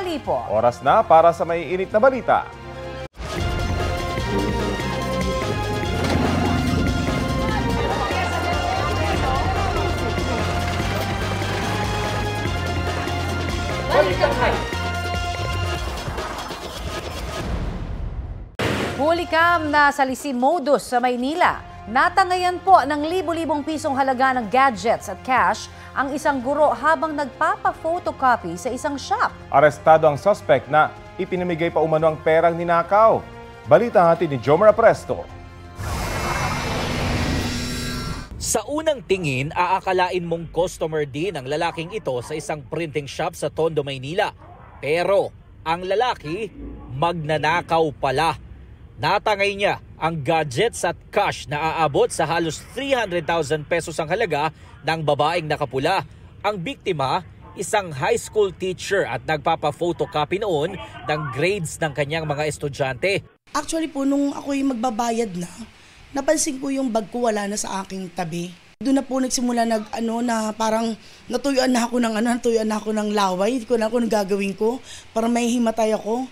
Mali po. Oras na para sa may init na balita. Hulikam na sa Lisi Modus sa Maynila. Natangayan po ng libo-libong pisong halaga ng gadgets at cash ang isang guro habang nagpapa-photocopy sa isang shop. Arestado ang suspect na ipinamigay pa umano ang perang ninakaw. Balita natin ni Jomar Presto. Sa unang tingin, aakalain mong customer din ang lalaking ito sa isang printing shop sa Tondo, Maynila. Pero ang lalaki, magnanakaw pala. Natangay niya ang gadgets at cash na aabot sa halos 300,000 pesos ang halaga ng babaeng nakapula. Ang biktima, isang high school teacher at nagpapa-photocopy noon ng grades ng kanyang mga estudyante. Actually po, nung ako'y magbabayad na, napansin ko yung bag ko wala na sa aking tabi. Doon na po nagsimula na parang natuyuan na ako ng laway. Hindi ko na ako nang gagawin ko para may himatay ako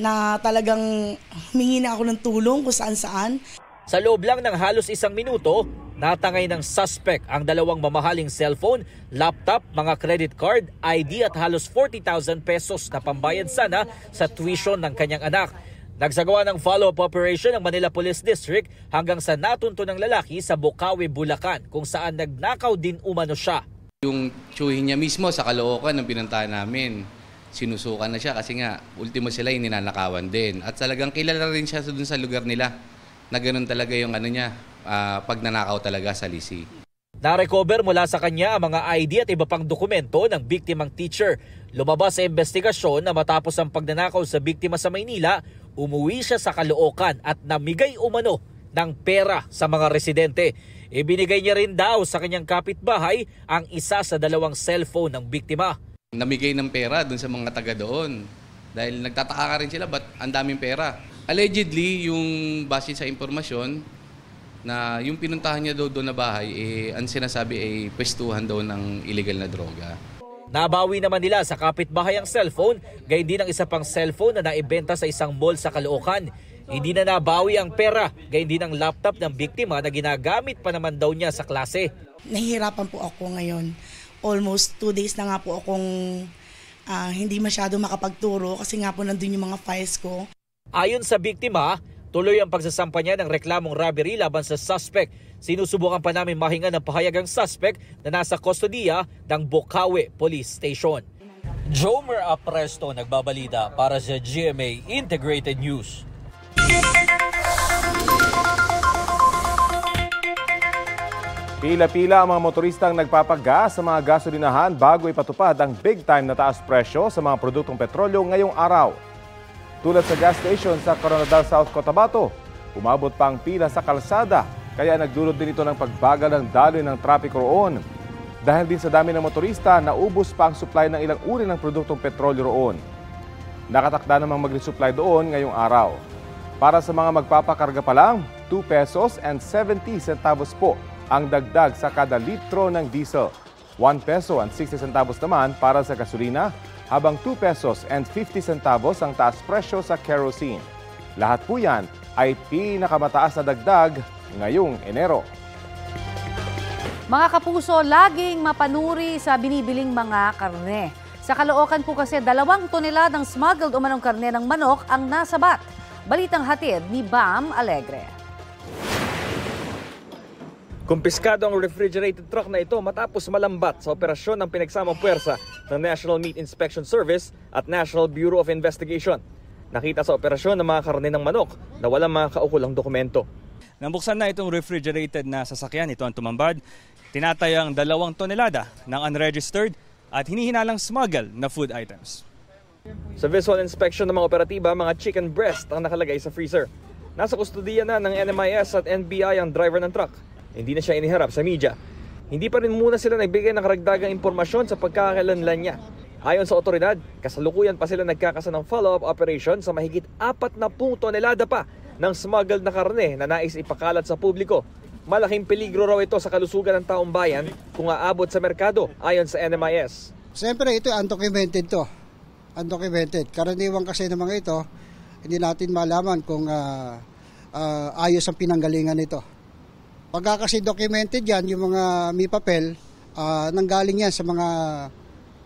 na talagang humingi na ako ng tulong kung saan-saan. Sa loob lang ng halos 1 minuto, natangay ng suspect ang 2 mamahaling cellphone, laptop, mga credit card, ID at halos 40,000 pesos na pambayad sana sa tuition ng kanyang anak. Nagsagawa ng follow-up operation ng Manila Police District hanggang sa natunto ng lalaki sa Bocaue, Bulacan, kung saan nagnakaw din umano siya. Yung tsuhin niya mismo sa Caloocan ng pinuntahan namin, sinusukan na siya kasi nga ultimo sila yung ninanakawan din. At talagang kilala rin siya dun sa lugar nila na ganun talaga yung pagnanakaw talaga sa Lisi. Na-recover mula sa kanya ang mga ID at iba pang dokumento ng biktimang teacher. Lumabas sa investigasyon na matapos ang pagnanakaw sa biktima sa Maynila, umuwi siya sa Caloocan at namigay umano ng pera sa mga residente. Ibinigay niya rin daw sa kanyang kapitbahay ang isa sa 2 cellphone ng biktima. Namigay ng pera dun sa mga taga doon dahil nagtataka ka rin sila ba't ang daming pera. Allegedly, yung base sa impormasyon na yung pinuntahan niya daw doon na bahay, ang sinasabi ay pwestuhan daw ng illegal na droga. Nabawi naman nila sa kapitbahay ang cellphone, gayon din ang isa pang cellphone na naibenta sa isang mall sa Caloocan. Hindi na nabawi ang pera, gayon din ang laptop ng biktima na ginagamit pa naman daw niya sa klase. Nahihirapan po ako ngayon. Almost 2 days na nga po akong hindi masyado makapagturo kasi nga po nandun yung mga files ko. Ayon sa biktima, tuloy ang pagsasampa niya ng reklamong robbery laban sa suspect. Sinusubukan pa namin mahinga ng pahayag ang suspect na nasa kustodiya ng Bocaue Police Station. Jomer Apresto nagbabalita para sa GMA Integrated News. Pila-pila ang mga motoristang nagpapagas sa mga gasolinahan bago ipatupad ang big time na taas presyo sa mga produktong petrolyo ngayong araw. Tulad sa gas station sa Coronadal South, Cotabato, umabot pa ang pila sa kalsada kaya nagdulot din ito ng pagbagal ng daloy ng trapiko roon. Dahil din sa dami ng motorista, naubos pa ang supply ng ilang uri ng produktong petrolyo roon. Nakatakda namang mag-resupply doon ngayong araw. Para sa mga magpapakarga pa lang, 2 pesos and 70 centavos po ang dagdag sa kada litro ng diesel. 1 peso and 60 centavos naman para sa gasolina, habang 2 pesos and 50 centavos ang taas presyo sa kerosene. Lahat po yan ay pinakamataas na dagdag ngayong Enero. Mga kapuso, laging mapanuri sa binibiling mga karne. Sa Caloocan po kasi 2 toneladang smuggled umanong karne ng manok ang nasabat. Balitang hatid ni Bam Alegre. Kumpiskado ang refrigerated truck na ito matapos malambat sa operasyon ng pinagsamang puwersa ng National Meat Inspection Service at National Bureau of Investigation. Nakita sa operasyon ng mga karne ng manok na walang mga kaukulang dokumento. Nabuksan na itong refrigerated na sasakyan, ito ang tumambad. Tinatayang 2 tonelada ng unregistered at hinihinalang smuggle na food items. Sa visual inspection ng mga operatiba, mga chicken breast ang nakalagay sa freezer. Nasa kustodiya na ng NMIS at NBI ang driver ng truck. Hindi na siya iniharap sa media. Hindi pa rin muna sila nagbigay ng karagdagang impormasyon sa pagkakakilanlan niya. Ayon sa otoridad, kasalukuyan pa sila nagkakasa ng follow-up operation sa mahigit 40 tonelada pa ng smuggled na karne na nais ipakalat sa publiko. Malaking peligro raw ito sa kalusugan ng taong bayan kung aabot sa merkado ayon sa NMIS. Siyempre ito undocumented to. undocumented. Karaniwan kasi ng mga ito, hindi natin malaman kung ayos ang pinanggalingan nito. Pagka kasi documented yan, yung mga may papel, nanggaling yan sa mga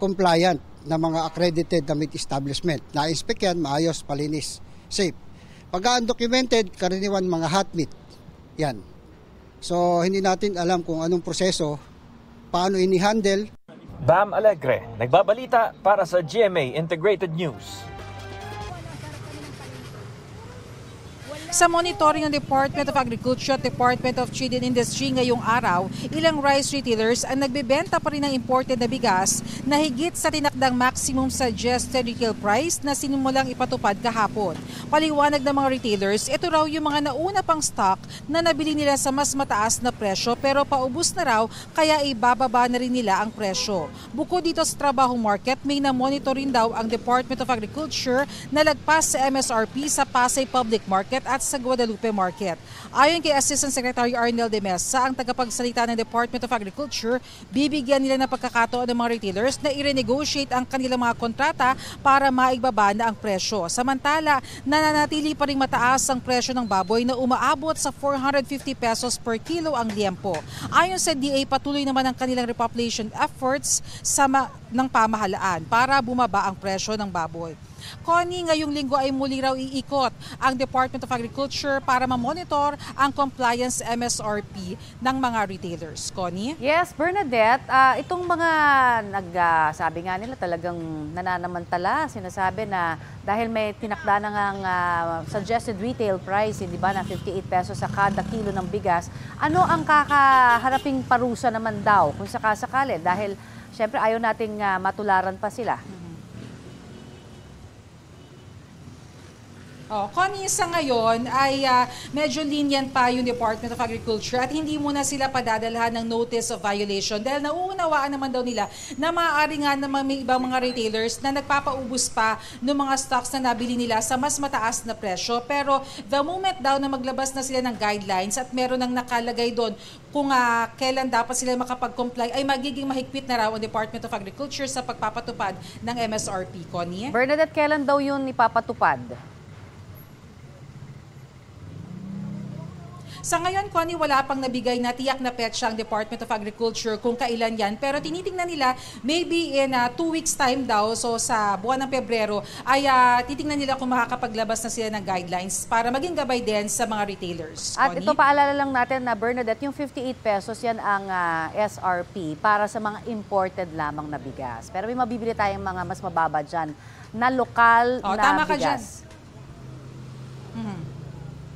compliant na mga accredited na meat establishment. Na-inspect yan, maayos, palinis, safe. Pagka undocumented, karaniwan mga hot meat. Yan. So, hindi natin alam kung anong proseso, paano ini-handle. Bam Alegre, nagbabalita para sa GMA Integrated News. Sa monitoring ng Department of Agriculture at Department of Trade and Industry ngayong araw, ilang rice retailers ang nagbebenta pa rin ng imported na bigas na higit sa tinakdang maximum suggested retail price na sinimulang ipatupad kahapon. Paliwanag ng mga retailers, ito raw yung mga nauna pang stock na nabili nila sa mas mataas na presyo pero paubos na raw kaya ibababa na rin nila ang presyo. Bukod dito sa trabahong market, may na-monitorin daw ang Department of Agriculture na lagpas sa MSRP sa Pasay Public Market at sa Guadalupe Market. Ayon kay Assistant Secretary Arnel de Mesa, ang tagapagsalita ng Department of Agriculture, bibigyan nila ng pagkakataon ng mga retailers na i-renegotiate ang kanilang mga kontrata para maigbaba na ang presyo. Samantala, nananatili pa rin mataas ang presyo ng baboy na umaabot sa 450 pesos per kilo ang liempo. Ayon sa DA, patuloy naman ang kanilang repopulation efforts ng pamahalaan para bumaba ang presyo ng baboy. Connie, ngayong linggo ay muli raw iikot ang Department of Agriculture para ma-monitor ang compliance MSRP ng mga retailers. Connie? Yes, Bernadette, itong mga sabi nga nila talagang nananamantala, sinasabi na dahil may tinakda na ngang suggested retail price, di ba, na 58 pesos sa kada kilo ng bigas, ano ang kakaharaping parusa naman daw kung sakasakali? Dahil syempre ayaw nating matularan pa sila. Connie, sa ngayon ay medyo lenient pa yung Department of Agriculture at hindi muna sila padadalhan ng notice of violation dahil nauunawaan naman daw nila na maaari nga naman may ibang mga retailers na nagpapaubos pa ng mga stocks na nabili nila sa mas mataas na presyo. Pero the moment daw na maglabas na sila ng guidelines at meron nang nakalagay doon kung kailan dapat sila makapag-comply, ay magiging mahigpit na raw ang Department of Agriculture sa pagpapatupad ng MSRP. Connie? Bernadette, kailan daw yun ipapatupad? Sa ngayon, Connie, wala pang nabigay na tiyak na petsa ang Department of Agriculture kung kailan yan. Pero tinitingnan nila, maybe in 2 weeks time daw, so sa buwan ng Pebrero, ay titingnan nila kung makakapaglabas na sila ng guidelines para maging gabay din sa mga retailers. At Connie? ito, paalala lang natin na Bernadette, yung 58 pesos yan ang SRP para sa mga imported lamang na bigas. Pero may mabibili tayong mga mas mababa dyan na lokal na tama ka bigas. Dyan.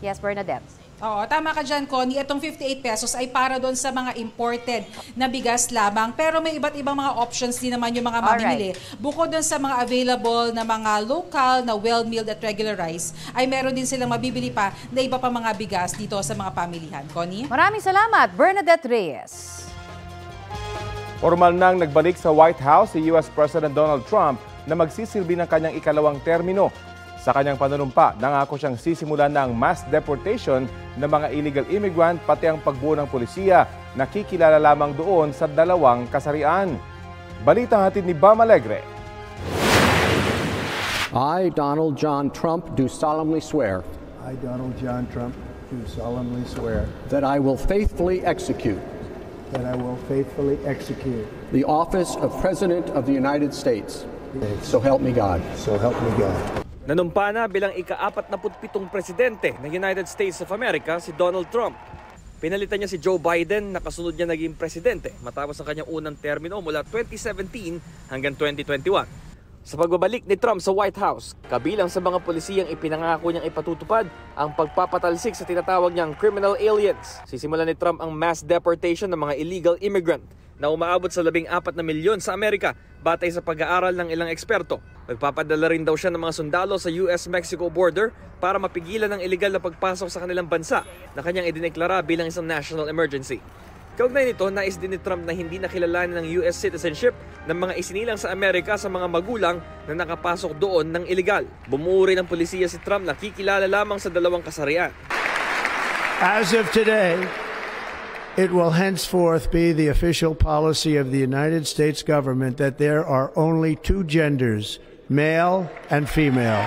Yes, Bernadette. Oo, tama ka dyan, Connie. Itong 58 pesos ay para doon sa mga imported na bigas lamang. Pero may iba't ibang mga options din naman yung mga mabibili. Bukod doon sa mga available na mga local na well-milled at regular rice, ay meron din silang mabibili pa na iba pa mga bigas dito sa mga pamilihan. Connie? Maraming salamat, Bernadette Reyes. Formal nang nagbalik sa White House si US President Donald Trump na magsisilbi ng kanyang ikalawang termino. Sa kanyang panunumpa, nangako siyang sisimulan ng mass deportation ng mga illegal immigrant pati ang pagbuo ng polisiya na kikilala lamang doon sa dalawang kasarian. Balitang hatid ni Bam Alegre. I, Donald John Trump, do solemnly swear. I, Donald John Trump, do solemnly swear. That I will faithfully execute. That I will faithfully execute. The office of President of the United States. So help me God. So help me God. Nanumpa na bilang ika-47 presidente ng United States of America si Donald Trump. Pinalitan niya si Joe Biden na kasunod niya naging presidente matapos ang kanyang unang termino mula 2017 hanggang 2021. Sa pagbabalik ni Trump sa White House, kabilang sa mga polisiyang ipinangako niyang ipatutupad ang pagpapatalsik sa tinatawag niyang criminal aliens. Sisimulan ni Trump ang mass deportation ng mga illegal immigrant na umaabot sa 14 na milyon sa Amerika batay sa pag-aaral ng ilang eksperto. Magpapadala rin daw siya ng mga sundalo sa US-Mexico border para mapigilan ang illegal na pagpasok sa kanilang bansa na kanyang idineklara bilang isang national emergency. Kaugnay nito, nais din ni Trump na hindi nakilalanin ng US citizenship ng mga isinilang sa Amerika sa mga magulang na nakapasok doon ng illegal. Bumuo rin ng polisiya si Trump na kikilala lamang sa dalawang kasarian. As of today, it will henceforth be the official policy of the United States government that there are only 2 genders male and female.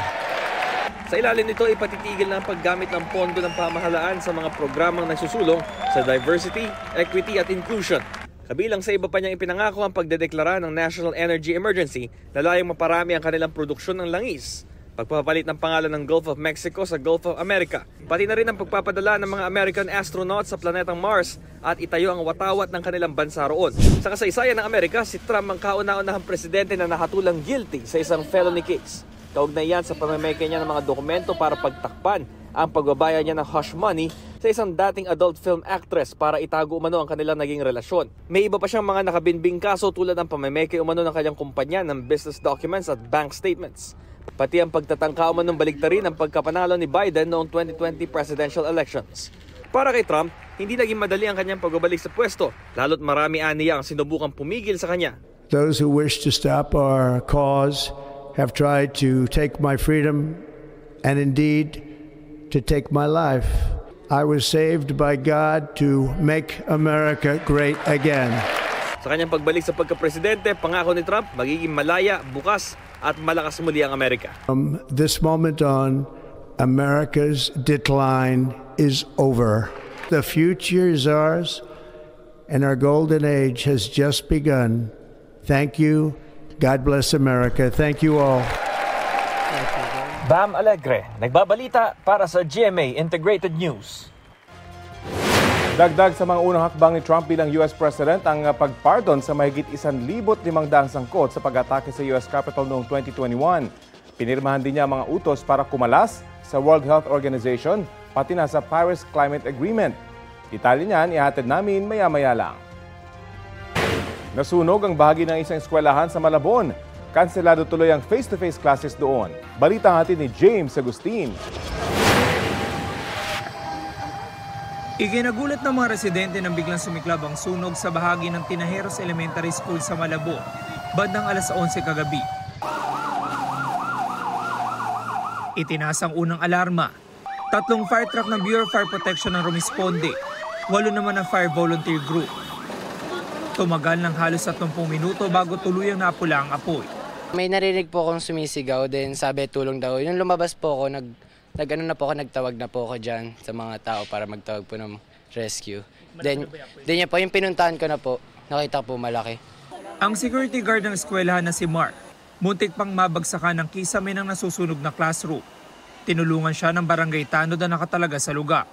Sa ilalim nito, ipatitigil na ang paggamit ng pondo ng pamahalaan sa mga programang nagsusulong sa diversity, equity at inclusion. Kabilang sa iba pa niyang ipinangako ang pagdedeklara ng National Energy Emergency na layong maparami ang kanilang produksyon ng langis, pagpapalit ng pangalan ng Gulf of Mexico sa Gulf of America, pati na rin ang pagpapadala ng mga American astronauts sa planetang Mars at itayo ang watawat ng kanilang bansa roon. Sa kasaysayan ng Amerika, si Trump ang kauna-unahang presidente na nakatulang guilty sa isang felony case. Kaugnay yan sa pamameke niya ng mga dokumento para pagtakpan ang pagbabayad niya ng hush money sa isang dating adult film actress para itago umano ang kanilang naging relasyon. May iba pa siyang mga nakabinbing kaso tulad ng pamameke umano ng kanyang kumpanya ng business documents at bank statements. Pati ang pagtatangka umanong baligtarin ang pagkapanalo ni Biden noong 2020 presidential elections. Para kay Trump, hindi naging madali ang kanyang pagbabalik sa pwesto, lalo't marami aniya ang sinubukang pumigil sa kanya. Those who wish to stop our cause have tried to take my freedom and indeed to take my life. I was saved by God to make America great again. Sa kanyang pagbalik sa pagkapresidente, pangako ni Trump, magiging malaya, bukas at malakas muli ang Amerika. From this moment on, America's decline is over. The future is ours, and our golden age has just begun. Thank you. God bless America. Thank you all. Bam Alegre, nagbabalita para sa GMA Integrated News. Dagdag sa mga unang hakbang ni Trump bilang US President ang pagpardon sa mahigit 1,500 sangkot sa pag-atake sa US Capitol noong 2021. Pinirmahan din niya ang mga utos para kumalas sa World Health Organization pati na sa Paris Climate Agreement. Detalye niyan ihatid namin maya-maya lang. Nasunog ang bahagi ng isang eskwelahan sa Malabon. Kanselado tuloy ang face-to-face classes doon. Balita natin ni James Agustin. Iginagulat ng mga residente nang biglang sumiklab ang sunog sa bahagi ng Tinajeros Elementary School sa Malabo, bandang alas 11 kagabi. Itinaas ang unang alarma. 3 fire truck ng Bureau of Fire Protection ang rumisponde. 8 naman ang fire volunteer group. Tumagal ng halos 30 minuto bago tuluyang napula ang apoy. May narinig po akong sumisigaw, then sabi tulong daw. Yung lumabas po ako, nagtawag na po ako dyan sa mga tao para magtawag po ng rescue. Then yun po, yung pinuntahan ko na po, nakita po malaki. Ang security guard ng eskwelahan na si Mark, muntik pang mabagsakan ng kisame ng nasusunog na classroom. Tinulungan siya ng barangay tanod na nakatalaga sa lugar.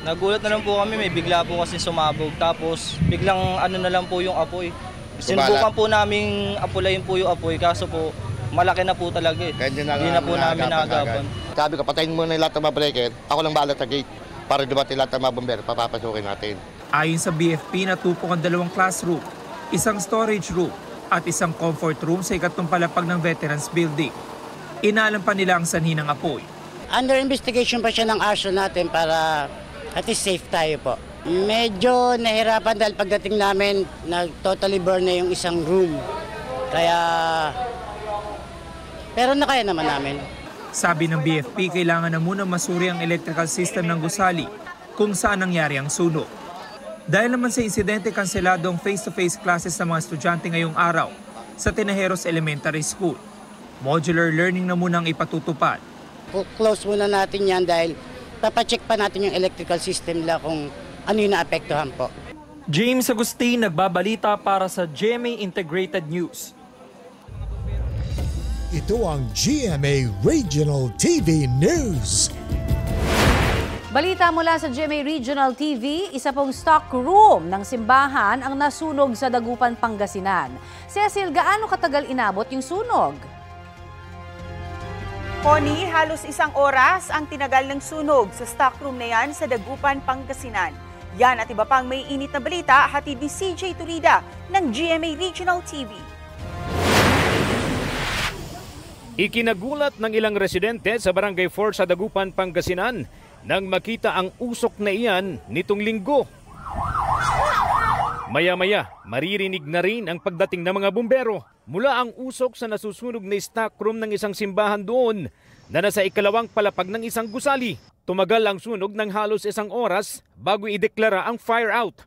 Nagulat na lang po kami, may bigla po kasi sumabog. Tapos biglang na lang po yung apoy. Sinubukan po namin apulayin po yung apoy, kaso po malaki na po talaga eh. Hindi na po namin naagapan. Sabi ko, patayin muna yung lahat ng mga breaker. Ako lang bahala sa gate para dumating lahat ng mga bomber. Papapasukin natin. Ayon sa BFP, natupok ang 2 classroom, isang storage room at isang comfort room sa ikatlong palapag ng Veterans Building. Inaalam pa nila ang sanhi ng apoy. Under investigation pa siya ng arson natin para at least safe tayo po. Medyo nahirapan dahil pagdating namin, totally burn na yung isang room. Pero nakaya naman namin. Sabi ng BFP, kailangan na muna masuri ang electrical system ng gusali kung saan nangyari ang sunog. Dahil naman sa insidente, kanselado ang face-to-face classes ng mga estudyante ngayong araw sa Tinajeros Elementary School. Modular learning na muna ang ipatutupad. Close muna natin yan dahil papacheck pa natin yung electrical system nila kung ano yung naapektuhan po. James Agustin, nagbabalita para sa GMA Integrated News. Ito ang GMA Regional TV News. Balita mula sa GMA Regional TV, isa pong stock room ng simbahan ang nasunog sa Dagupan, Pangasinan. Cecil, gaano katagal inabot yung sunog? Connie, halos 1 oras ang tinagal ng sunog sa stockroom na yan sa Dagupan, Pangasinan. Yan at iba pang may init na balita, hatid ni CJ Turida ng GMA Regional TV. Ikinagulat ng ilang residente sa Barangay 4 sa Dagupan, Pangasinan nang makita ang usok na iyan nitong linggo. Maya-maya, maririnig na rin ang pagdating ng mga bumbero mula ang usok sa nasusunog na stockroom ng isang simbahan doon na nasa ikalawang palapag ng isang gusali. Tumagal ang sunog ng halos 1 oras bago ideklara ang fire out.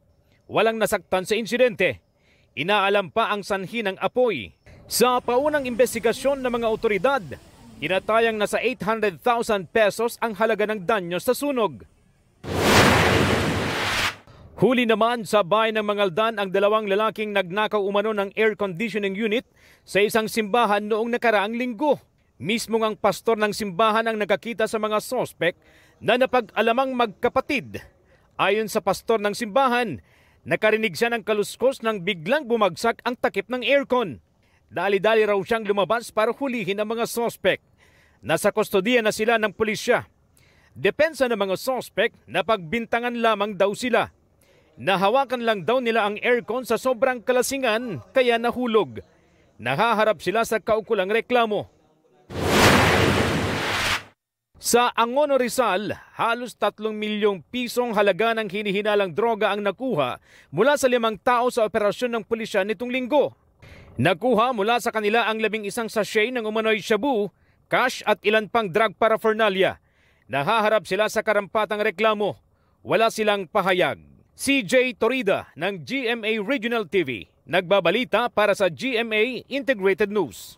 Walang nasaktan sa insidente. Inaalam pa ang sanhi ng apoy. Sa paunang investigasyon ng mga otoridad, tinatayang nasa 800,000 pesos ang halaga ng danyo sa sunog. Huli naman sa bayan ng Mangaldan ang dalawang lalaking nagnakaw umano ng air conditioning unit sa isang simbahan noong nakaraang linggo. Mismo ang pastor ng simbahan ang nakakita sa mga sospek na napag-alamang magkapatid. Ayon sa pastor ng simbahan, nakarinig siya ng kaluskos nang biglang bumagsak ang takip ng aircon. Dali-dali raw siyang lumabas para hulihin ang mga sospek. Nasa kustodiya na sila ng pulisya. Depensa ng mga sospek na pagbintangan lamang daw sila. Nahawakan lang daw nila ang aircon sa sobrang kalasingan kaya nahulog. Nahaharap sila sa kaukulang reklamo. Sa Angono, Rizal, halos 3 milyong pisong halaga ng hinihinalang droga ang nakuha mula sa 5 tao sa operasyon ng pulisya nitong linggo. Nakuha mula sa kanila ang 11 sachet ng umano'y shabu, cash at ilan pang drug paraphernalia. Nahaharap sila sa karampatang reklamo. Wala silang pahayag. CJ Torida ng GMA Regional TV, nagbabalita para sa GMA Integrated News.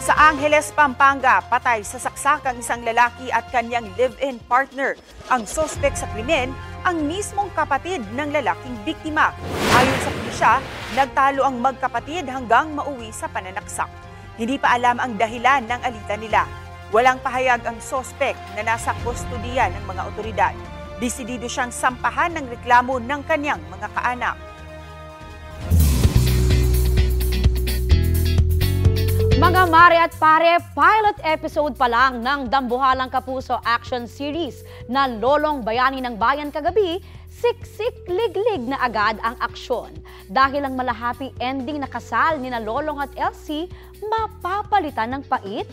Sa Angeles, Pampanga, patay sa saksak ang isang lalaki at kanyang live-in partner. Ang sospek sa krimen, ang mismong kapatid ng lalaking biktima. Ayon sa pulisya, nagtalo ang magkapatid hanggang mauwi sa pananaksak. Hindi pa alam ang dahilan ng alitan nila. Walang pahayag ang sospek na nasa kustodiya ng mga otoridad. Desidido siyang sampahan ng reklamo ng kanyang mga kaanak. Mga mare at pare, pilot episode pa lang ng Dambuhalang Kapuso action series na Lolong Bayani ng Bayan kagabi, siksik-liglig na agad ang aksyon. Dahil ang malahapi ending na kasal ni na Lolong at Elsie, mapapalitan ng pait?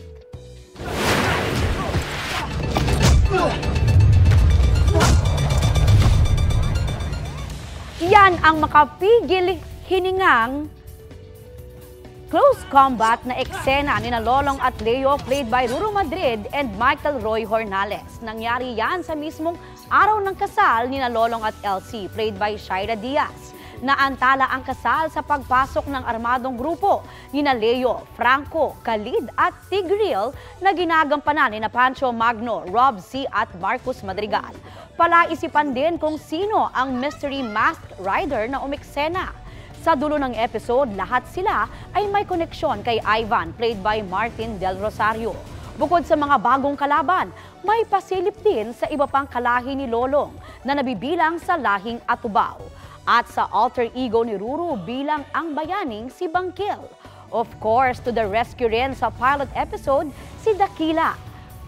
Yan ang makapigil hiningang close combat na eksena ni na Lolong at Leo played by Ruru Madrid and Michael Roy Hornales. Nangyari yan sa mismong araw ng kasal ni na Lolong at Elsie played by Shaira Diaz. Naantala ang kasal sa pagpasok ng armadong grupo ni na Leo, Franco, Khalid at Tigril na ginagampanan ni na Pancho Magno, Rob C. at Marcus Madrigal. Palaisipan din kung sino ang mystery masked rider na umeksena. Sa dulo ng episode, lahat sila ay may koneksyon kay Ivan, played by Martin Del Rosario. Bukod sa mga bagong kalaban, may pasilip din sa iba pang kalahi ni Lolong na nabibilang sa lahing Atubao. At sa alter ego ni Ruru bilang ang bayaning si Bangkil. Of course, to the rescue rin sa pilot episode, si Dakila.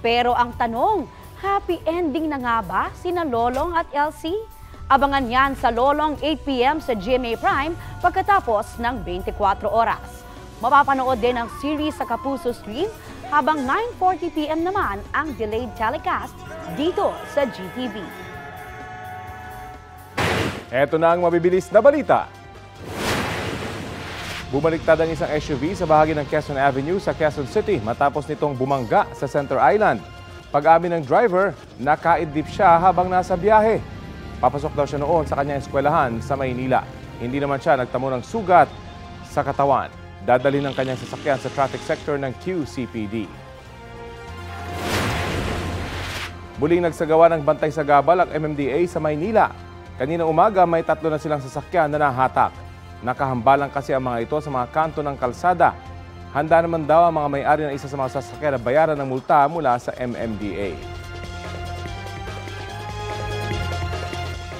Pero ang tanong, happy ending na nga ba sina Lolong at Elsie? Abangan yan sa Lolong 8 p.m. sa GMA Prime pagkatapos ng 24 oras. Mapapanood din ang series sa Kapuso Stream habang 9:40 p.m. naman ang delayed telecast dito sa GTV. Eto na ang mabibilis na balita. Bumaliktad ang isang SUV sa bahagi ng Quezon Avenue sa Quezon City matapos nitong bumangga sa Center Island. Pag-amin ng driver, nakaidlip siya habang nasa biyahe. Papasok daw siya noon sa kanyang eskwelahan sa Maynila. Hindi naman siya nagtamo ng sugat sa katawan. Dadalhin ng kanyang sasakyan sa traffic sector ng QCPD. Muling nagsagawa ng bantay sa gabal ang MMDA sa Maynila. Kaninang umaga may 3 na silang sasakyan na nahatak. Nakahambalang kasi ang mga ito sa mga kanto ng kalsada. Handa naman daw ang mga may-ari ng isa sa mga sasakyan na bayaran ng multa mula sa MMDA.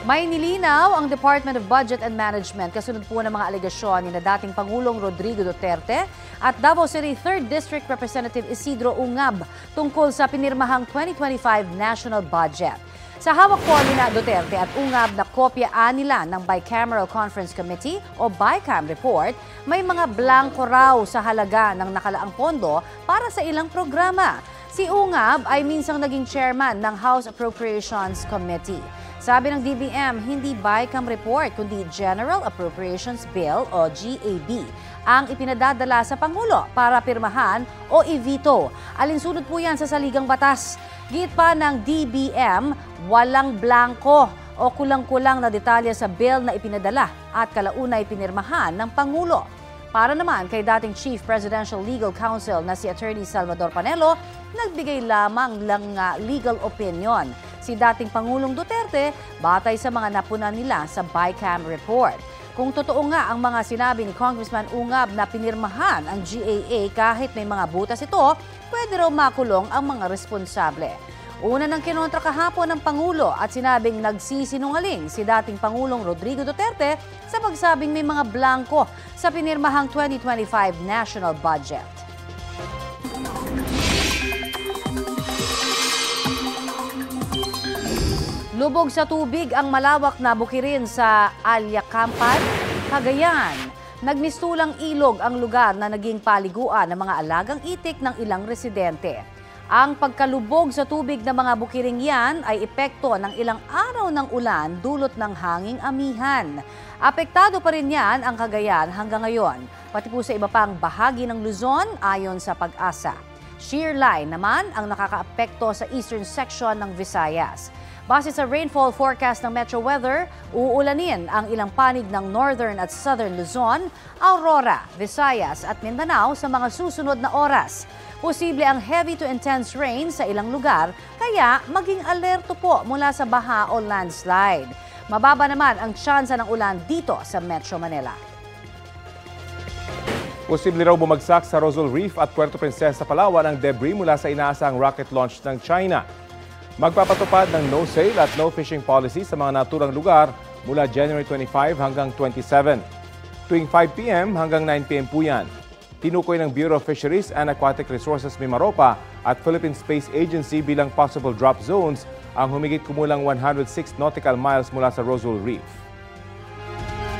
May nilinaw ang Department of Budget and Management kasunod po ng mga alegasyon ni na dating Pangulong Rodrigo Duterte at Davao City 3rd District Representative Isidro Ungab tungkol sa pinirmahang 2025 National Budget. Sa hawak po ni na Duterte at Ungab na kopyaan nila ng Bicameral Conference Committee o BICAM report, may mga blanco raw sa halaga ng nakalaang pondo para sa ilang programa. Si Ungab ay minsang naging chairman ng House Appropriations Committee. Sabi ng DBM, hindi BICAM report kundi General Appropriations Bill o GAB ang ipinadadala sa Pangulo para pirmahan o i-veto. Alinsunod po yan sa saligang batas. Git pa ng DBM, walang blanco o kulang-kulang na detalye sa bill na ipinadala at kalaunay pinirmahan ng Pangulo. Para naman kay dating Chief Presidential Legal Counsel na si Attorney Salvador Panelo, nagbigay lamang ng legal opinion si dating Pangulong Duterte batay sa mga napunan nila sa BICAM report. Kung totoo nga ang mga sinabi ni Congressman Ungab na pinirmahan ang GAA kahit may mga butas ito, pwede raw makulong ang mga responsable. Una nang kinontra kahapon ng Pangulo at sinabing nagsisinungaling si dating Pangulong Rodrigo Duterte sa pagsabing may mga blanko sa pinirmahang 2025 national budget. Lubog sa tubig ang malawak na bukirin sa Alyacampan, Cagayan. Nagmistulang ilog ang lugar na naging paliguan ng mga alagang itik ng ilang residente. Ang pagkalubog sa tubig ng mga bukiring yan ay epekto ng ilang araw ng ulan dulot ng hanging amihan. Apektado pa rin yan ang Cagayan hanggang ngayon, pati po sa iba pang bahagi ng Luzon ayon sa Pag-asa. Shear line naman ang nakakaapekto sa eastern section ng Visayas. Base sa rainfall forecast ng Metro Weather, uulanin ang ilang panig ng northern at southern Luzon, Aurora, Visayas at Mindanao sa mga susunod na oras. Posible ang heavy to intense rain sa ilang lugar, kaya maging alerto po mula sa baha o landslide. Mababa naman ang tsansa ng ulan dito sa Metro Manila. Posible raw bumagsak sa Rosal Reef at Puerto Princesa, Palawan ang debris mula sa inaasang rocket launch ng China. Magpapatupad ng no sail at no fishing policy sa mga naturang lugar mula January 25 hanggang 27. Tuwing 5 p.m. hanggang 9 p.m. po yan. Tinukoy ng Bureau of Fisheries and Aquatic Resources Mimaropa at Philippine Space Agency bilang possible drop zones ang humigit kumulang 106 nautical miles mula sa Rosal Reef.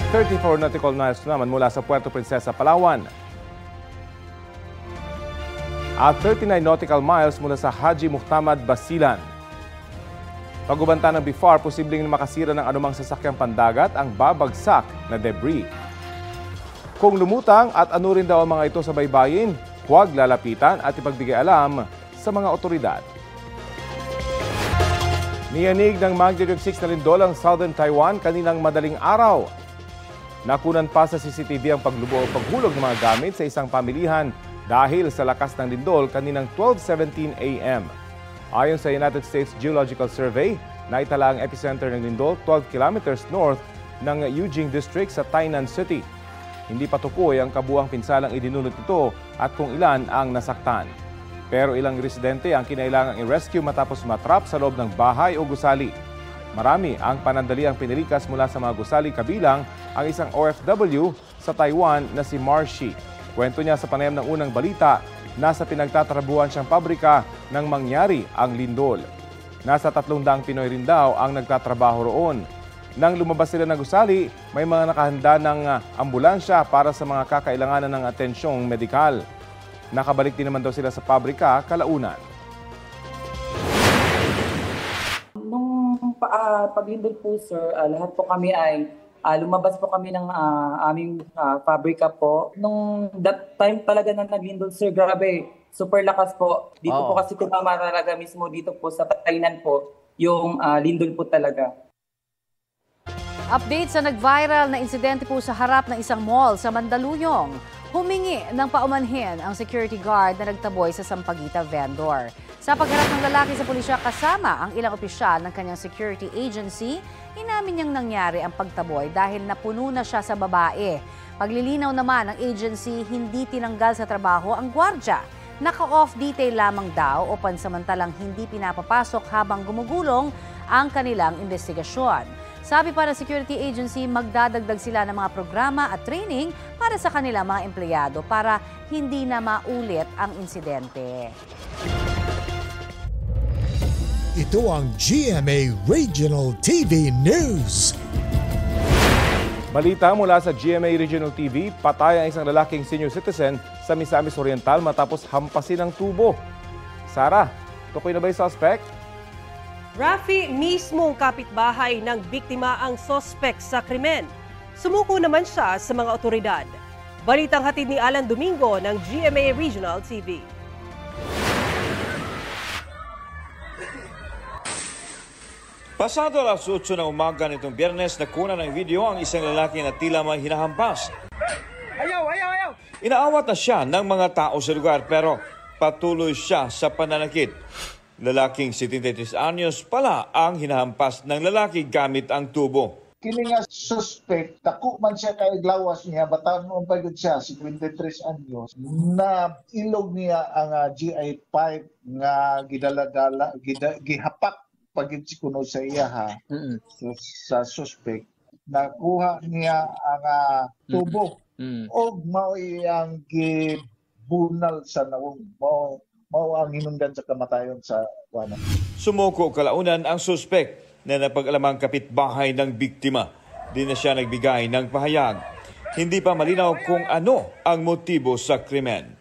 34 nautical miles naman mula sa Puerto Princesa, Palawan. At 39 nautical miles mula sa Haji Muhtamad, Basilan. Pagubanta ng BIFAR, posibleng makasira ng anumang sasakyang pandagat ang babagsak na debris. Kung lumutang at ano rin daw ang mga ito sa baybayin, huwag lalapitan at ipagbigay alam sa mga otoridad. Niyanig ng magnitude 6 na lindol ang Southern Taiwan kaninang madaling araw. Nakunan pa sa CCTV ang paghulog ng mga gamit sa isang pamilihan dahil sa lakas ng lindol kaninang 12:17 a.m. Ayon sa United States Geological Survey, naitala ang epicenter ng lindol 12 kilometers north ng Yujing District sa Tainan City. Hindi pa tukoy ang kabuang pinsalang idinulot nito at kung ilan ang nasaktan. Pero ilang residente ang kinailangang i-rescue matapos matrap sa loob ng bahay o gusali. Marami ang panandaliang pinilikas mula sa mga gusali kabilang ang isang OFW sa Taiwan na si Marshi. Kwento niya sa panayam ng unang balita, nasa pinagtatrabuhan siyang pabrika nang mangyari ang lindol. Nasa 300 Pinoy rin daw ang nagtatrabaho roon. Nang lumabas sila ng gusali, may mga nakahanda ng ambulansya para sa mga kakailanganan ng atensyong medikal. Nakabalik din naman daw sila sa pabrika kalaunan. Nung paglindol po sir, lahat po kami ay lumabas po kami ng aming pabrika po. Nung that time talaga na naglindol sir, grabe, super lakas po. Dito po kasi tumama talaga mismo dito po sa Tainan po, yung lindol po talaga. Update sa nag-viral na insidente po sa harap ng isang mall sa Mandaluyong. Humingi ng paumanhin ang security guard na nagtaboy sa Sampaguita vendor. Sa pagharap ng lalaki sa pulisya kasama ang ilang opisyal ng kanyang security agency, inamin niyang nangyari ang pagtaboy dahil napuno na siya sa babae. Paglilinaw naman ng agency, hindi tinanggal sa trabaho ang gwardya. Naka-off detail lamang daw o pansamantalang hindi pinapapasok habang gumugulong ang kanilang investigasyon. Sabi pa ng security agency, magdadagdag sila ng mga programa at training para sa kanilang mga empleyado para hindi na maulit ang insidente. Ito ang GMA Regional TV News. Balita mula sa GMA Regional TV, patay ang isang lalaking senior citizen sa Misamis Oriental matapos hampasin ng tubo. Sarah, tukoy na ba yung suspect? Rafi, mismong kapitbahay ng biktima ang sospek sa krimen. Sumuko naman siya sa mga otoridad. Balitang hatid ni Alan Domingo ng GMA Regional TV. Pasado alas 8 ng umaga nitong Biyernes, nakuna ng video ang isang lalaki na tila may hinahampas. Ayaw! Inaawat na siya ng mga tao sa lugar pero patuloy siya sa pananakit. Lalaking 73 anyos pala ang hinahampas ng lalaki gamit ang tubo. Kini nga suspect, dako man siya kay glawas niya, bataon mo pagod siya, 53 anyos, na ilog niya ang GI pipe nga gidala-dala, gihapak pagid si kuno sa iya ha. So, sa suspect, nakuha niya ang tubo o mao iyang gibunal sa nawong, mao ang hinungdan sa kamatayon sa kuana. Sumuko kalaunan ang suspect na napag-alamang kapitbahay ng biktima. Di na siya nagbigay ng pahayag. Hindi pa malinaw kung ano ang motibo sa krimen.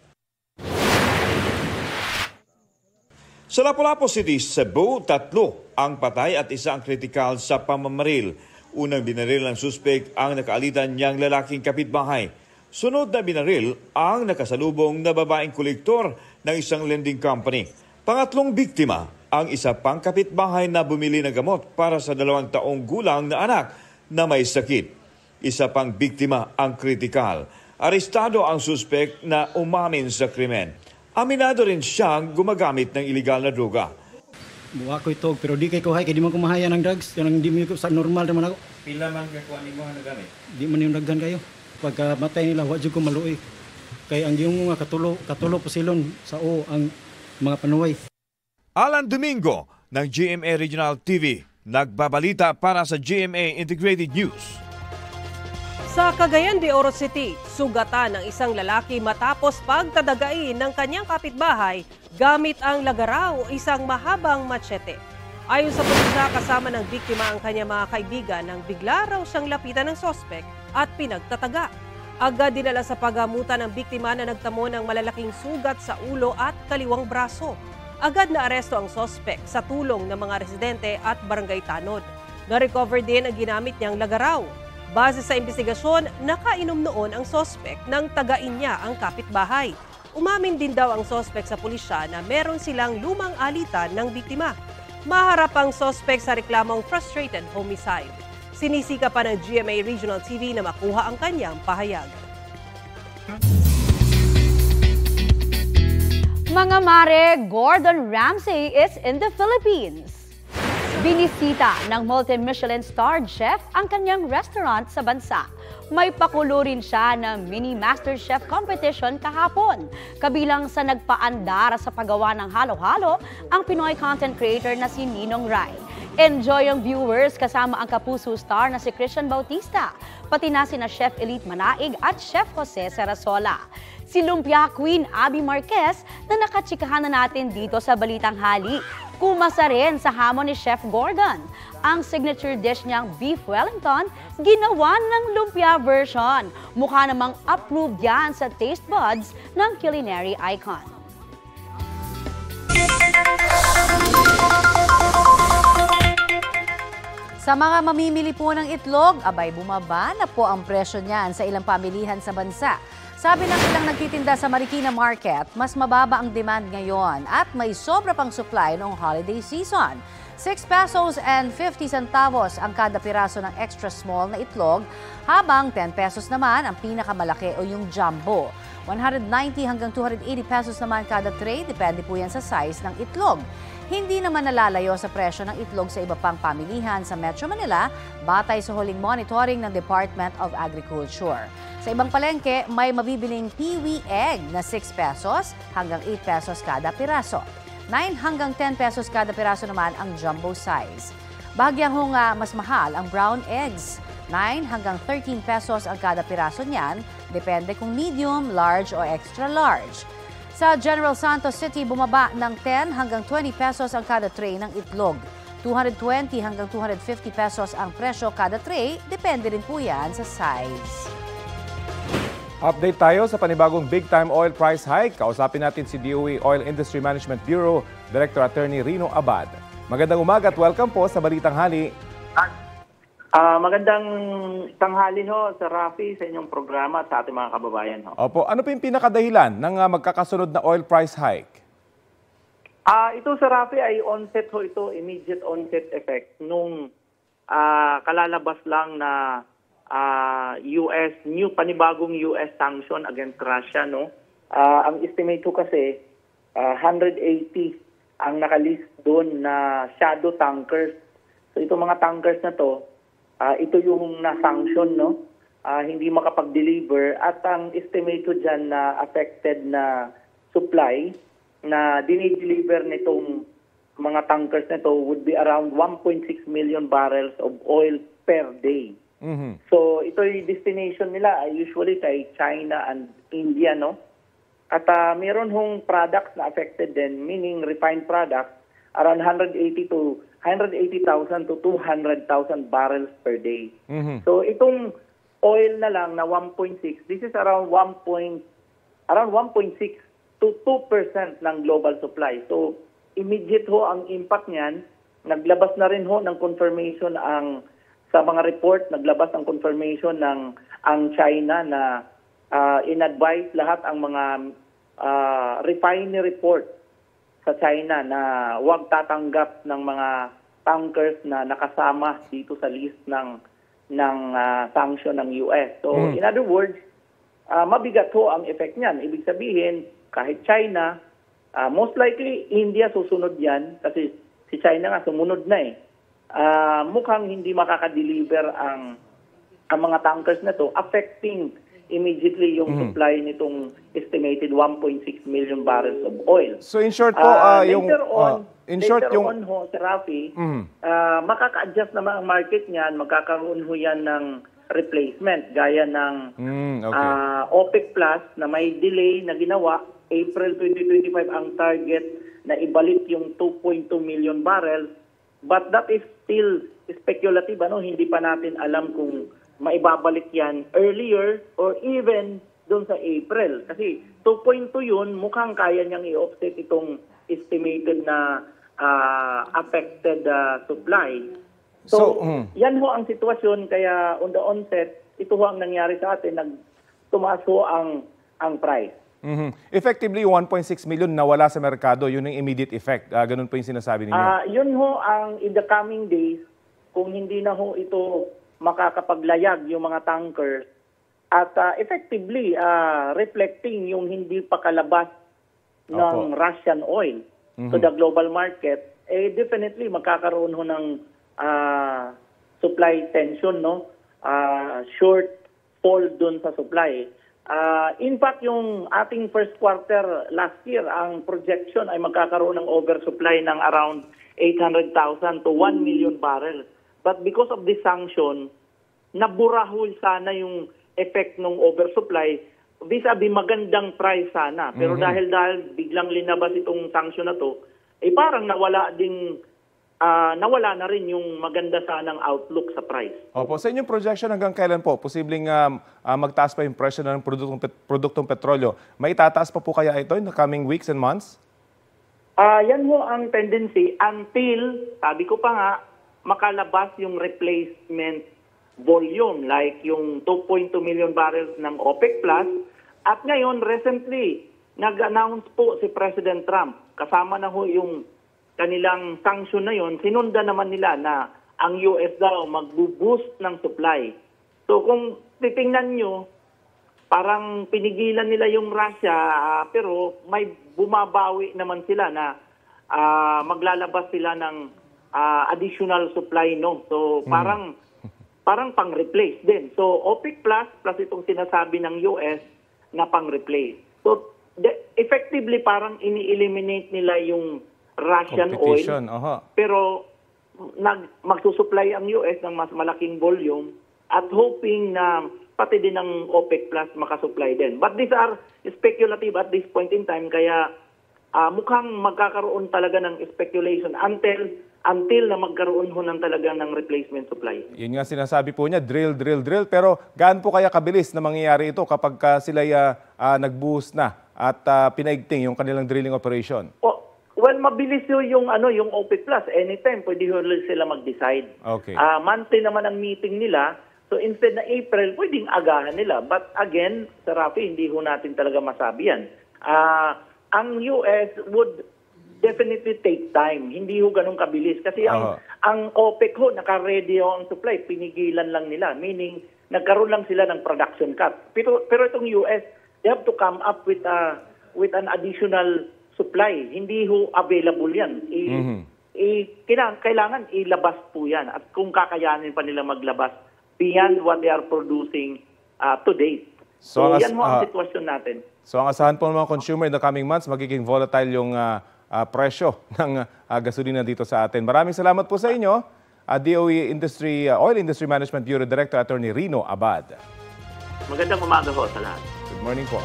Sa Lapu-Lapu City, Cebu, 3 ang patay at 1 ang kritikal sa pamamaril. Unang binaril ng suspect ang nakaalitan niyang lalaking kapitbahay. Sunod na binaril ang nakasalubong na babaeng kolektor ng isang lending company. Pangatlong biktima ang isa pang kapitbahay na bumili ng gamot para sa 2 taong gulang na anak na may sakit. Isa pang biktima ang kritikal. Arestado ang suspect na umamin sa krimen. Aminado rin siyang gumagamit ng iligal na droga. Buwa ko ito, pero di kay kuhay, kaya di man kumahaya ng drugs. Kaya di mo sa normal naman ako. Pila man kakuha ni mo na gamit? Di man yung daghan kayo. Pagka matay nila, wadyo ko maluoy. Kaya ang yung mga katulo pasilon sa ang mga panuway. Alan Domingo ng GMA Regional TV, nagbabalita para sa GMA Integrated News. Sa Cagayan de Oro City, sugatan ng isang lalaki matapos pagtadagain ng kanyang kapitbahay gamit ang lagaraw o isang mahabang machete. Ayon sa pulisya, kasama ng biktima ang kanyang mga kaibigan nang bigla raw siyang lapitan ng sospek at pinagtataga. Agad dinala sa paggamutan ng biktima na nagtamo ng malalaking sugat sa ulo at kaliwang braso. Agad na aresto ang sospek sa tulong ng mga residente at barangay tanod. Na-recover din ang ginamit niyang lagaraw. Base sa investigasyon, nakainom noon ang sospek nang tagain niya ang kapitbahay. Umamin din daw ang sospek sa pulisya na meron silang lumang alitan ng biktima. Maharap ang sospek sa reklamong frustrated homicide. Sinisika pa ng GMA Regional TV na makuha ang kanyang pahayag. Mga mare, Gordon Ramsay is in the Philippines. Binisita ng multi-Michelin starred chef ang kanyang restaurant sa bansa. May pakulo rin siya ng mini Master Chef competition kahapon. Kabilang sa nagpaandar sa paggawa ng halo-halo ang Pinoy content creator na si Ninong Rai. Enjoy ang viewers kasama ang kapuso star na si Christian Bautista, pati na sina Chef Elite Manaig at Chef Jose Sarasola. Si Lumpia Queen Abby Marquez na nakachikahan na natin dito sa Balitang Hali. Kumasa rin sa hamon ni Chef Gordon. Ang signature dish niyang Beef Wellington, ginawa ng lumpia version. Mukha namang approved yan sa taste buds ng culinary icon. Sa mga mamimili po ng itlog, abay bumaba na po ang presyo niyan sa ilang pamilihan sa bansa. Sabi ng ilang nagtitinda sa Marikina Market, mas mababa ang demand ngayon at may sobra pang supply noong holiday season. 6 pesos and 50 centavos ang kada piraso ng extra small na itlog, habang 10 pesos naman ang pinakamalaki o yung jumbo. 190 hanggang 280 pesos naman kada tray, depende po yan sa size ng itlog. Hindi naman nalalayo sa presyo ng itlog sa iba pang pamilihan sa Metro Manila, batay sa huling monitoring ng Department of Agriculture. Sa ibang palengke, may mabibiling Peewee egg na 6 pesos hanggang 8 pesos kada piraso. 9 hanggang 10 pesos kada piraso naman ang jumbo size. Bahagyang mas mahal ang brown eggs. 9 hanggang 13 pesos ang kada piraso niyan, depende kung medium, large o extra large. Sa General Santos City, bumaba ng 10 hanggang 20 pesos ang kada tray ng itlog. 220 hanggang 250 pesos ang presyo kada tray, depende rin po yan sa size. Update tayo sa panibagong big-time oil price hike. Kausapin natin si DOE Oil Industry Management Bureau Director Attorney Rino Abad. Magandang umaga at welcome po sa Balitang Hali. Magandang tanghali ho sa Rafi, sa inyong programa at sa ating mga kababayan ho. Opo, ano po yung pinakadahilan ng magkakasunod na oil price hike? Ito sa Rafi ay onset ho ito, immediate onset effect nung kalalabas lang na panibagong US sanction against Russia, no? Ang estimate ko kasi 180 ang nakalist doon na shadow tankers. So itong mga tankers na to, ito yung na-sanction, no? Hindi makapag-deliver, at ang estimate ko dyan na affected na supply na dinideliver nitong mga tankers na to would be around 1.6 million barrels of oil per day. So ito yung destination nila usually kay China and India, no? At meron hong products na affected din, meaning refined products, around 180,000 to 200,000 barrels per day. So itong oil na lang na 1.6, this is around 1.6 to 2% ng global supply. So immediate ho ang impact niyan. Naglabas na rin ho ng confirmation sa mga report, naglabas ang confirmation ng ang China na in-advise lahat ang mga refinery port sa China na huwag tatanggap ng mga tankers na nakasama dito sa list ng sanction ng US. So in other words, mabigat ho ang effect niyan. Ibig sabihin, kahit China, most likely India susunod yan kasi si China nga sumunod na eh. Mukhang hindi makaka-deliver ang mga tankers na to, affecting immediately yung supply nitong estimated 1.6 million barrels of oil. So in short po, later on, Sir Rafi, makaka-adjust naman ang market niyan, magkakaroon ho yan ng replacement gaya ng OPEC Plus na may delay na ginawa. April 2025 ang target na ibalik yung 2.2 million barrels. But that is still speculative. Hindi pa natin alam kung maibabalik yan earlier or even doon sa April. Kasi 2.2 yun, mukhang kaya niyang i-offset itong estimated na affected supply. So yan ho ang sitwasyon. Kaya on the onset, ito ho ang nangyari sa atin. Tumaas ho ang price. Effectively, 1.6 million nawala sa merkado. Yun ang immediate effect. Ganun po yung sinasabi ninyo. Yun ho ang in the coming days, kung hindi na ho ito makakapaglayag yung mga tankers at effectively reflecting yung hindi pa kalabas ng Russian oil to the global market, definitely magkakaroon ho ng supply tension, no? Shortfall dun sa supply. In fact, yung ating first quarter last year, ang projection ay magkakaroon ng oversupply ng around 800,000 to 1 million barrels. But because of this sanction, naburahol sana yung effect ng oversupply vis-a-vis magandang price sana. Pero dahil biglang linabas itong sanction na to, parang nawala na rin yung maganda sanang outlook sa price. Opo, sa inyong projection hanggang kailan po posibleng magtaas pa yung presyo ng produktong petrolyo? May itataas pa po kaya ito in the coming weeks and months? Yan ho ang tendency until, sabi ko pa nga, makalabas yung replacement volume like yung 2.2 million barrels ng OPEC Plus. At ngayon, recently, nag-announce po si President Trump, kasama na ho yung kanilang sanction na yon, sinundan naman nila na ang US daw magbo-boost ng supply. So kung titingnan nyo, parang pinigilan nila yung Russia, pero may bumabawi naman sila na maglalabas sila ng additional supply, no? So parang pang-replace din. So OPEC Plus itong sinasabi ng US na pang-replace. So effectively parang ini-eliminate nila yung Russian oil, pero magsusupply ang US ng mas malaking volume at hoping na pati din ng OPEC Plus makasupply din. But these are speculative at this point in time, kaya mukhang magkakaroon talaga ng speculation until na magkaroon ho ng talaga ng replacement supply. Yun nga sinasabi po niya, drill. Pero gaano po kaya kabilis na mangyayari ito kapag sila nag-boost na at pinaigting yung kanilang drilling operation? Well, mabilis yung OPEC Plus. Anytime, pwede sila mag-decide. Okay. Monthly naman ang meeting nila. So instead na April, pwedeng agahan nila. But again, Sir Rafi, hindi ho natin talaga masabi yan. Ang US would definitely take time. Hindi ho ganun kabilis. Kasi ang OPEC ho, naka-ready ho ang supply. Pinigilan lang nila. Meaning, nagkaroon lang sila ng production cut. Pero itong US, they have to come up with an additional supply. Hindi ho available yan. Kailangan ilabas po yan. At kung kakayanin pa nila maglabas beyond what they are producing to date. So yan mo ang sitwasyon natin. So ang asahan po ng mga consumer in the coming months, magiging volatile yung presyo ng gasolina dito sa atin. Maraming salamat po sa inyo, DOE Oil Industry Management Bureau Director Attorney Rino Abad. Magandang umaga po sa lahat. Good morning po.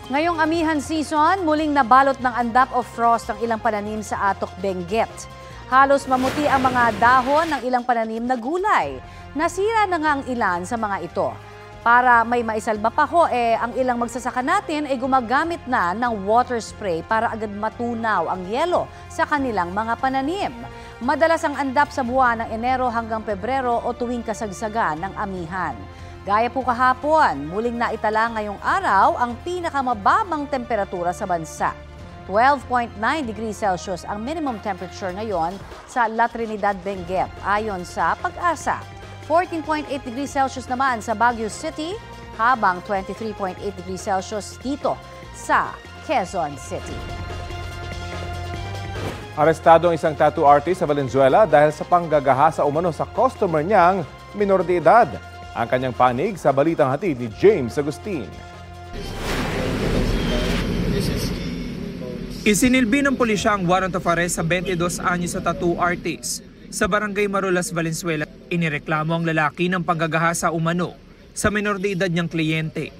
Ngayong amihan season, muling nabalot ng andap of frost ang ilang pananim sa Atok, Benguet. Halos mamuti ang mga dahon ng ilang pananim na gulay. Nasira na nga ang ilan sa mga ito. Para may maisalba pa ho, ang ilang magsasaka natin ay gumagamit na ng water spray para agad matunaw ang yelo sa kanilang mga pananim. Madalas ang andap sa buwan ng Enero hanggang Pebrero o tuwing kasagsagan ng amihan. Gaya po kahapon, muling naitala ngayong araw ang pinakamababang temperatura sa bansa. 12.9 degrees Celsius ang minimum temperature ngayon sa La Trinidad, Benguet, ayon sa Pag-asa. 14.8 degrees Celsius naman sa Baguio City, habang 23.8 degrees Celsius dito sa Quezon City. Arestado ang isang tattoo artist sa Valenzuela dahil sa panggagahasa umano sa customer niyang minor de edad. Ang kanyang panig sa balitang hatid ni James Agustin. Isinilbi ng pulisya ang warrant of arrest sa 22 anyos sa tattoo artist. Sa barangay Marulas, Valenzuela, inireklamo ang lalaki ng panggagahasa umano sa minor de edad niyang kliyente.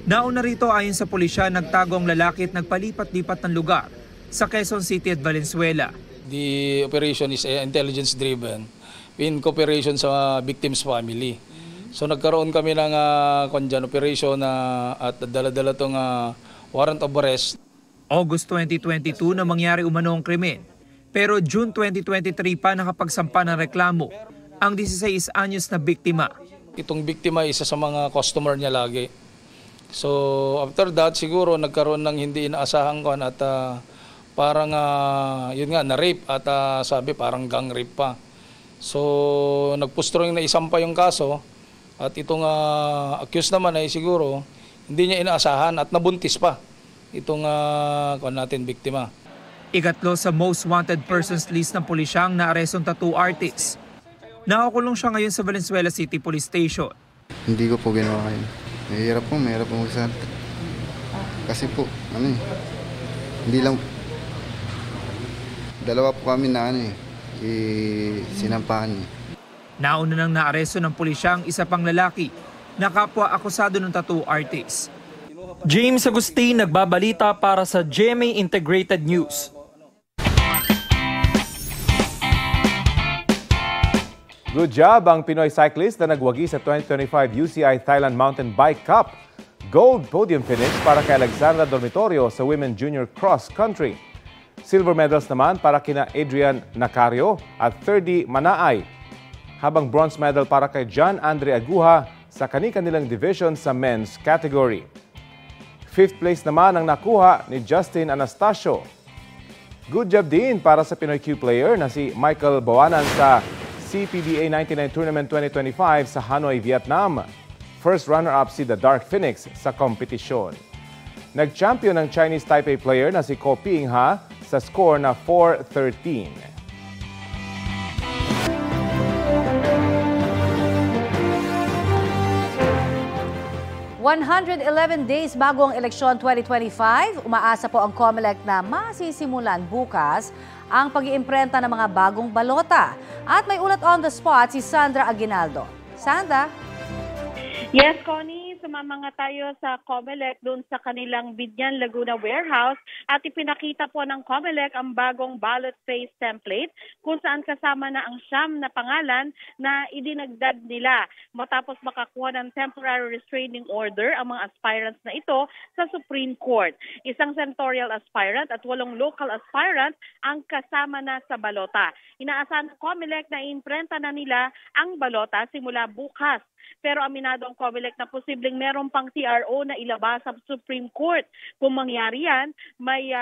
Nauna rito ayon sa pulisya, nagtago ang lalaki at nagpalipat-lipat ng lugar sa Quezon City at Valenzuela. The operation is intelligence-driven in cooperation sa victim's family. So nagkaroon kami ng operation at dala-dala itong warrant of arrest. August 2022 na mangyari umano ang krimen. Pero June 2023 pa nakapagsampa ng reklamo ang 16 anyos na biktima. Itong biktima isa sa mga customer niya lagi. So after that siguro nagkaroon ng hindi inaasahang kon at parang yun nga na-rape at sabi parang gang rape pa. So nagpustro na isampa yung kaso at itong accused naman ay siguro hindi niya inaasahan at nabuntis pa itong natin biktima. Ikatlo sa most wanted persons list ng pulisyang naarestong tattoo artist. Nakakulong siya ngayon sa Valenzuela City Police Station. Hindi ko po ginawa kayo. Mahirap po magsalita. Kasi po, hindi lang, dalawa po kami na sinampahan. Nauna nang naaresto ng pulisya ang isa pang lalaki na kapwa akusado ng tattoo artist. James Agustin nagbabalita para sa GMA Integrated News. Good job ang Pinoy cyclist na nagwagi sa 2025 UCI Thailand Mountain Bike Cup. Gold podium finish para kay Alexandra Dormitorio sa Women Junior Cross Country. Silver medals naman para kina Adrian Nacario at Thirdy Manaay. Habang bronze medal para kay John Andre Aguha sa kani-kanilang division sa men's category. 5th place naman ang nakuha ni Justin Anastasio. Good job din para sa Pinoy Q player na si Michael Bawanan sa CPBA 99 Tournament 2025 sa Hanoi, Vietnam. First runner-up si The Dark Phoenix sa kompetisyon. Nag-champion ang Chinese Taipei player na si Ko Ping-ha sa score na 4-13. 111 days bago ang eleksyon 2025, umaasa po ang COMELEC na masisimulan bukas ang pag-iimprenta ng mga bagong balota. At may ulat on the spot si Sandra Aguinaldo. Sandra? Yes, Connie, sumama nga tayo sa COMELEC doon sa kanilang Binyan, Laguna warehouse at ipinakita po ng COMELEC ang bagong ballot face template kung saan kasama na ang siyam na pangalan na idinagdag nila matapos makakuha ng temporary restraining order ang mga aspirants na ito sa Supreme Court. Isang senatorial aspirant at 8 local aspirant ang kasama na sa balota. Inaasahan ng COMELEC na iimprenta na nila ang balota simula bukas. Pero aminado ang COMELEC na posibleng posibleng meron pang TRO na ilabas sa Supreme Court. Kung mangyari yan, may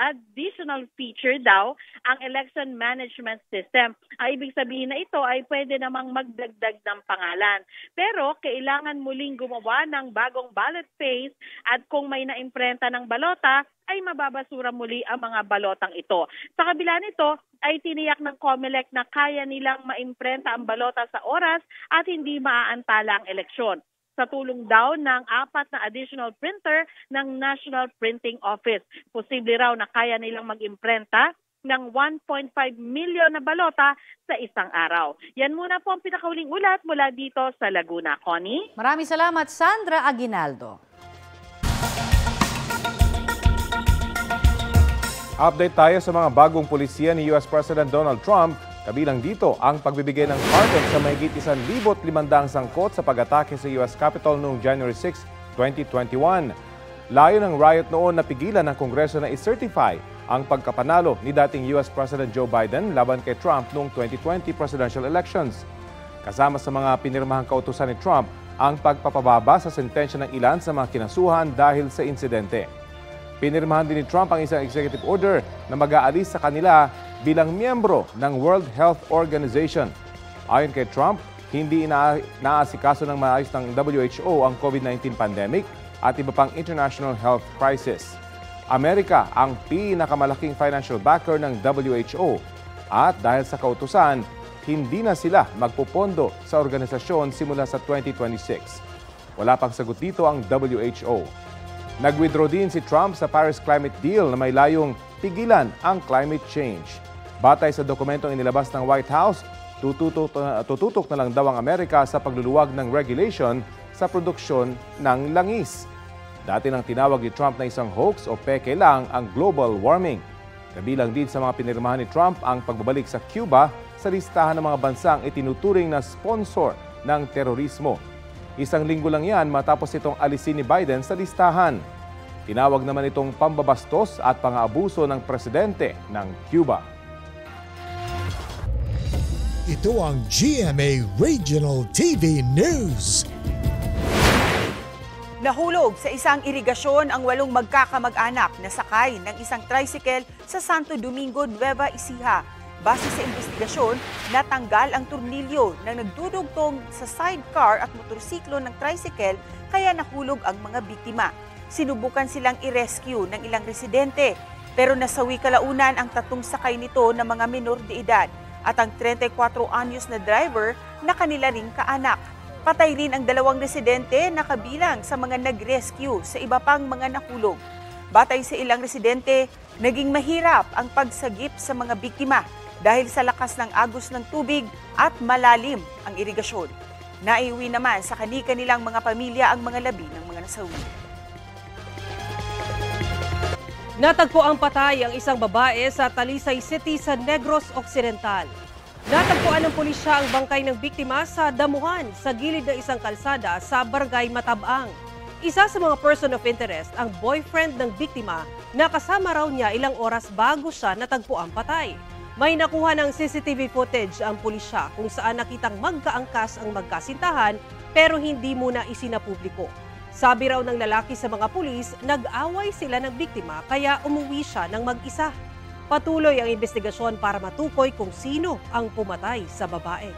additional feature daw ang election management system. Ang ibig sabihin na ito ay pwede namang magdagdag ng pangalan. Pero kailangan muling gumawa ng bagong ballot phase at kung may naimprenta ng balota, ay mababasura muli ang mga balotang ito. Sa kabila nito, ay tiniyak ng COMELEC na kaya nilang maimprenta ang balota sa oras at hindi maaantala ang eleksyon. Sa tulong daw ng 4 na additional printer ng National Printing Office. Posible raw na kaya nilang mag-imprenta ng 1.5 million na balota sa isang araw. Yan muna po ang pinakauling ulat mula dito sa Laguna. Connie? Maraming salamat, Sandra Aguinaldo. Update tayo sa mga bagong pulisiya ni US President Donald Trump. Kabilang dito ang pagbibigay ng pardon sa mahigit 1,500 sangkot sa pag-atake sa US Capitol noong January 6, 2021. Layo ng riot noon na pigilan ng Kongreso na i-certify ang pagkapanalo ni dating US President Joe Biden laban kay Trump noong 2020 presidential elections. Kasama sa mga pinirmahang kautusan ni Trump ang pagpapababa sa sentensya ng ilan sa mga kinasuhan dahil sa insidente. Pinirmahan din ni Trump ang isang executive order na mag-aalis sa kanila bilang miyembro ng World Health Organization. Ayon kay Trump, hindi naasikaso ng maayos ng WHO ang COVID-19 pandemic at iba pang international health crisis. Amerika ang pinakamalaking financial backer ng WHO at dahil sa kautusan, hindi na sila magpupondo sa organisasyon simula sa 2026. Wala pang sagot dito ang WHO. Nag-withdraw din si Trump sa Paris Climate Deal na may layong pigilan ang climate change. Batay sa dokumentong inilabas ng White House, tututok na lang daw ang Amerika sa pagluluwag ng regulation sa produksyon ng langis. Dati nang tinawag ni Trump na isang hoax o peke lang ang global warming. Kabilang din sa mga pinirmahan ni Trump ang pagbabalik sa Cuba sa listahan ng mga bansang itinuturing na sponsor ng terorismo. Isang linggo lang yan matapos itong alisin ni Biden sa listahan. Tinawag naman itong pambabastos at pang-aabuso ng presidente ng Cuba. Ito ang GMA Regional TV News. Nahulog sa isang irigasyon ang 8 magkakamag-anak na sakay ng isang tricycle sa Santo Domingo, Nueva Ecija. Base sa investigasyon, natanggal ang tornilyo na nagdudugtong sa sidecar at motorsiklo ng tricycle kaya nahulog ang mga biktima. Sinubukan silang i-rescue ng ilang residente pero nasawi kalaunan ang 3 sakay nito na mga menor de edad at ang 34 anyos na driver na kanila ring kaanak. Patay rin ang 2 residente na kabilang sa mga nag-rescue sa iba pang mga nahulog. Batay sa ilang residente, naging mahirap ang pagsagip sa mga biktima dahil sa lakas ng agos ng tubig at malalim ang irigasyon. Naiuwi naman sa kani-kanilang mga pamilya ang mga labi ng mga nasawi. Natagpo ang patay ang isang babae sa Talisay City sa Negros Occidental. Natagpuan ng pulisya ang bangkay ng biktima sa damuhan sa gilid ng isang kalsada sa Barangay Matabang. Isa sa mga person of interest ang boyfriend ng biktima na kasama raw niya ilang oras bago siya natagpuan patay. May nakuha ng CCTV footage ang pulisya kung saan nakitang magkaangkas ang magkasintahan pero hindi muna isinapubliko. Sabi raw ng lalaki sa mga pulis, nag-away sila ng biktima kaya umuwi siya ng mag-isa. Patuloy ang investigasyon para matukoy kung sino ang pumatay sa babae.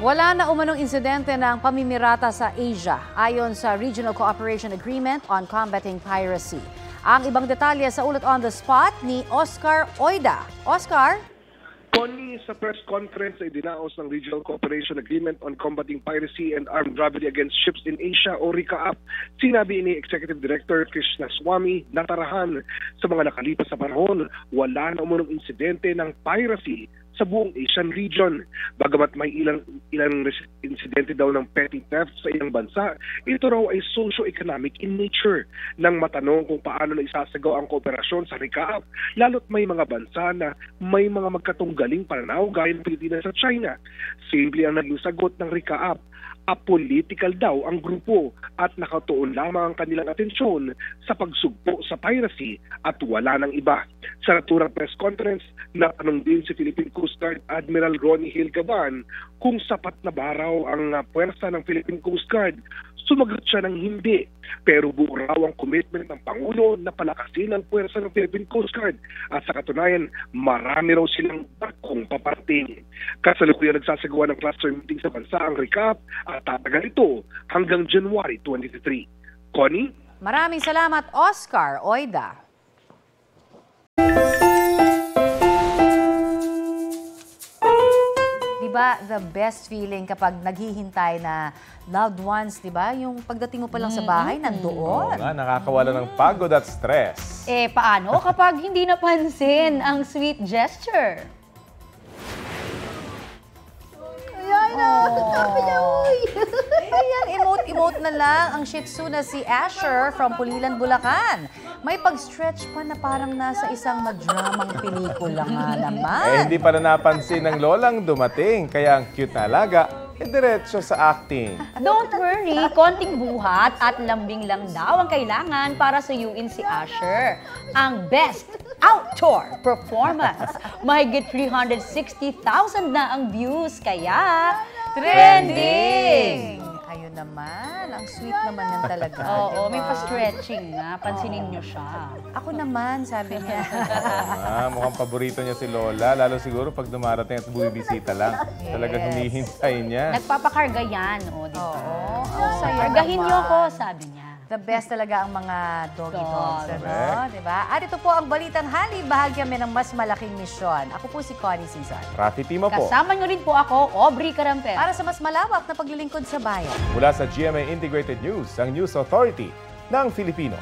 Wala na umanong insidente ng pamimirata sa Asia ayon sa Regional Cooperation Agreement on Combating Piracy. Ang ibang detalye sa ulat on the spot ni Oscar Oida. Oscar? Connie, sa press conference ay dinaos ng Regional Cooperation Agreement on Combating Piracy and Armed Robbery Against Ships in Asia o RICAAP. Sinabi ni Executive Director Krishnaswamy Natarajan sa mga nakalipas na panahon, wala na umunong insidente ng piracy sa buong Asian region. Bagamat may ilang insidente daw ng petty theft sa ilang bansa, ito raw ay socio-economic in nature. Nang matanong kung paano na isasagaw ang kooperasyon sa RICAAP, lalo't may mga bansa na may mga magkatunggaling pananaw gaya ng Pilipinas at China. Simple ang naging sagot ng RICAAP. Apolitical daw ang grupo at nakatuon lamang ang kanilang atensyon sa pagsugpo sa piracy at wala ng iba. Sa naturang press conference, natanong din si Philippine Coast Guard Admiral Ronnie Hill Gaban kung sapat na ba raw ang puwersa ng Philippine Coast Guard. Sumagot siya ng hindi, pero buo raw ang commitment ng Pangulo na palakasin ang puwersa ng Philippine Coast Guard at sa katunayan, marami raw silang barkong paparating. Kasalukuyan nagsasagawa ng cluster meeting sa bansa ang RICAP at tatagal ito hanggang January 23. Connie? Maraming salamat, Oscar Oida. Diba, the best feeling kapag naghihintay na loved ones, diba? Yung pagdating mo pa lang sa bahay, nandoon. Oo nga, nakakawala ng pagod at stress. Paano kapag hindi napansin ang sweet gesture? Ayan, emote na lang ang Shih Tzu na si Asher from Pulilan, Bulacan. May pag-stretch pa na parang nasa isang madramang pelikula nga naman. Hindi pa na napansin ng lolang dumating, kaya ang cute na alaga, diretso sa acting. Don't worry, konting buhat at lambing lang daw ang kailangan para suyuin si Asher. Ang best outdoor performance. Mahigit 360,000 na ang views, kaya trending! Ayun naman, ang sweet naman yan talaga. Oo, may pa-stretching nga. Pansinin niyo siya. Ako naman, sabi niya. Mukhang paborito niya si Lola, lalo siguro pag dumarating at bumibisita lang. Talagang hinihintay niya. Nagpapakarga yan, di ba? Oo. Kargahin niyo ko, sabi niya. The best talaga ang mga doggy dogs, ano? Diba? At ito po ang Balitang Hali, bahagi kami ng mas malaking misyon. Ako po si Connie Cesar. Rafi Timo po. Kasama niyo rin po ako, Aubrey Carampel. Para sa mas malawak na paglilingkod sa bayan. Mula sa GMA Integrated News, ang News Authority ng Filipino.